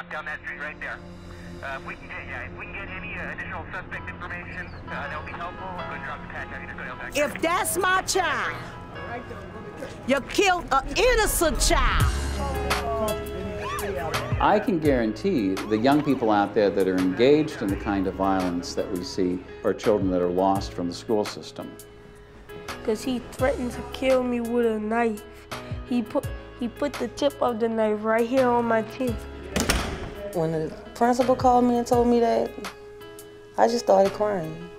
block down that street right there. If we can get any additional suspect information, that'll be helpful. I'm going to drop the patch out here to go back. If that's my child, you killed an innocent child. I can guarantee the young people out there that are engaged in the kind of violence that we see are children that are lost from the school system. Because he threatened to kill me with a knife. He put the tip of the knife right here on my chin. When the principal called me and told me that, I just started crying.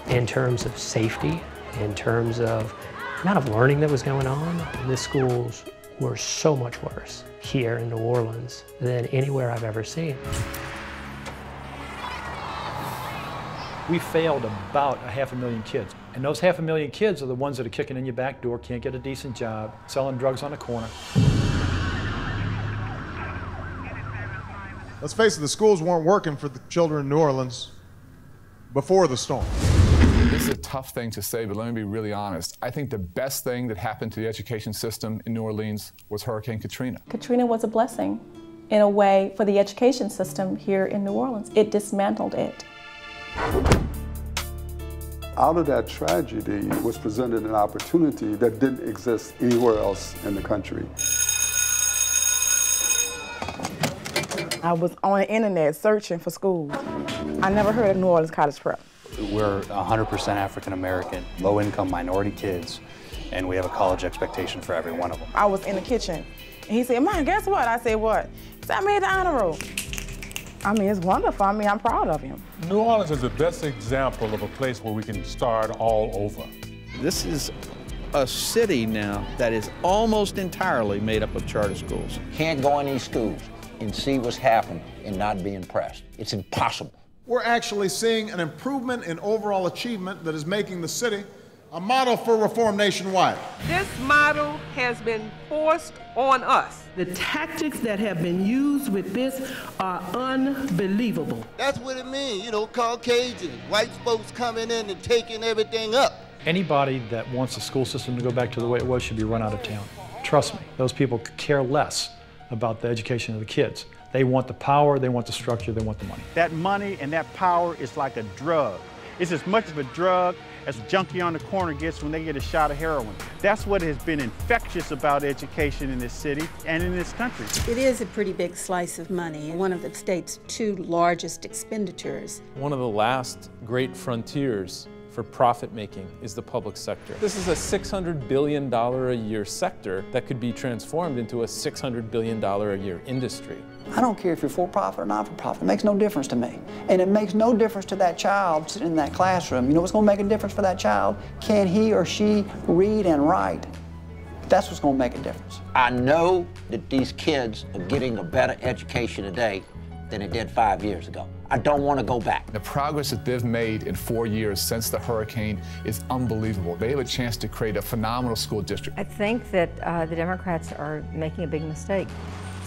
In terms of safety, in terms of the amount of learning that was going on, the schools were so much worse here in New Orleans than anywhere I've ever seen. We failed about 500,000 kids. And those 500,000 kids are the ones that are kicking in your back door, can't get a decent job, selling drugs on the corner. Let's face it, the schools weren't working for the children in New Orleans before the storm. This is a tough thing to say, but let me be really honest. I think the best thing that happened to the education system in New Orleans was Hurricane Katrina. Katrina was a blessing, in a way, for the education system here in New Orleans. It dismantled it. Out of that tragedy was presented an opportunity that didn't exist anywhere else in the country. I was on the internet searching for schools. I never heard of New Orleans College Prep. We're 100% African American, low-income minority kids, and we have a college expectation for every one of them. I was in the kitchen, and he said, "Mom, guess what?" I said, "What?" He said, "I made the honor roll." I mean, it's wonderful. I mean, I'm proud of him. New Orleans is the best example of a place where we can start all over. This is a city now that is almost entirely made up of charter schools. Can't go in these schools and see what's happening and not be impressed. It's impossible. We're actually seeing an improvement in overall achievement that is making the city a model for reform nationwide. This model has been forced on us. The tactics that have been used with this are unbelievable. That's what it means, you know, Caucasian, white folks coming in and taking everything up. Anybody that wants the school system to go back to the way it was should be run out of town. Trust me, those people could care less about the education of the kids. They want the power, they want the structure, they want the money. That money and that power is like a drug. It's as much of a drug as a junkie on the corner gets when they get a shot of heroin. That's what has been infectious about education in this city and in this country. It is a pretty big slice of money, one of the state's two largest expenditures. One of the last great frontiers for profit-making is the public sector. This is a $600 billion a year sector that could be transformed into a $600 billion a year industry. I don't care if you're for-profit or not-for-profit. It makes no difference to me. And it makes no difference to that child sitting in that classroom. You know what's going to make a difference for that child? Can he or she read and write? That's what's going to make a difference. I know that these kids are getting a better education today than it did 5 years ago. I don't want to go back. The progress that they've made in 4 years since the hurricane is unbelievable. They have a chance to create a phenomenal school district. I think that the Democrats are making a big mistake.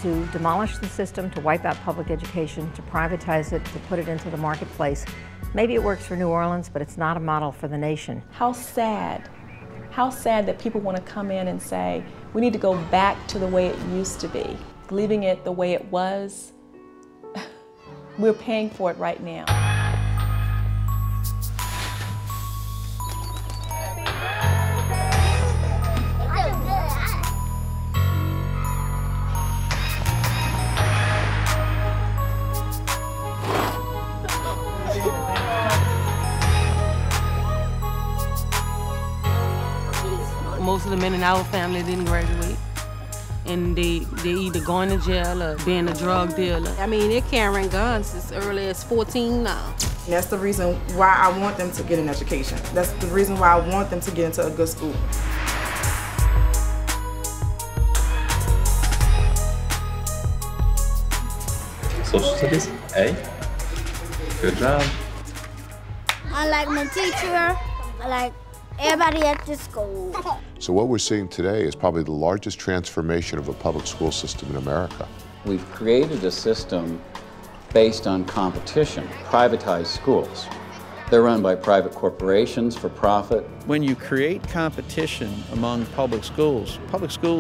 To demolish the system, to wipe out public education, to privatize it, to put it into the marketplace. Maybe it works for New Orleans, but it's not a model for the nation. How sad that people want to come in and say, we need to go back to the way it used to be. Leaving it the way it was, we're paying for it right now. Most of the men in our family didn't graduate, and they either going to jail or being a drug dealer. I mean, they're carrying guns as early as 14 now. That's the reason why I want them to get an education. That's the reason why I want them to get into a good school. Social studies, A. Good job. I like my teacher. I like everybody at the school. So what we're seeing today is probably the largest transformation of a public school system in America. We've created a system based on competition, privatized schools. They're run by private corporations for profit. When you create competition among public schools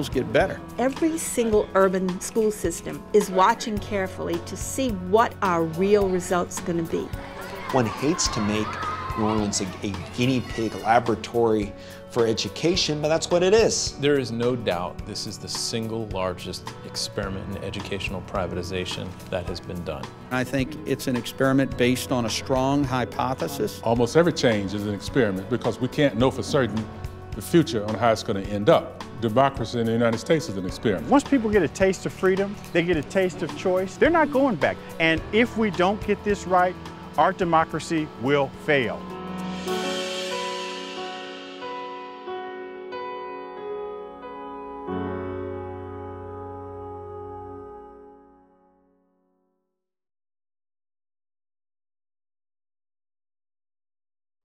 get better. Every single urban school system is watching carefully to see what our real results are going to be. One hates to make New Orleans a guinea pig laboratory for education, but that's what it is. There is no doubt this is the single largest experiment in educational privatization that has been done. I think it's an experiment based on a strong hypothesis. Almost every change is an experiment because we can't know for certain the future on how it's going to end up. Democracy in the United States is an experiment. Once people get a taste of freedom, they get a taste of choice, they're not going back. And if we don't get this right, our democracy will fail.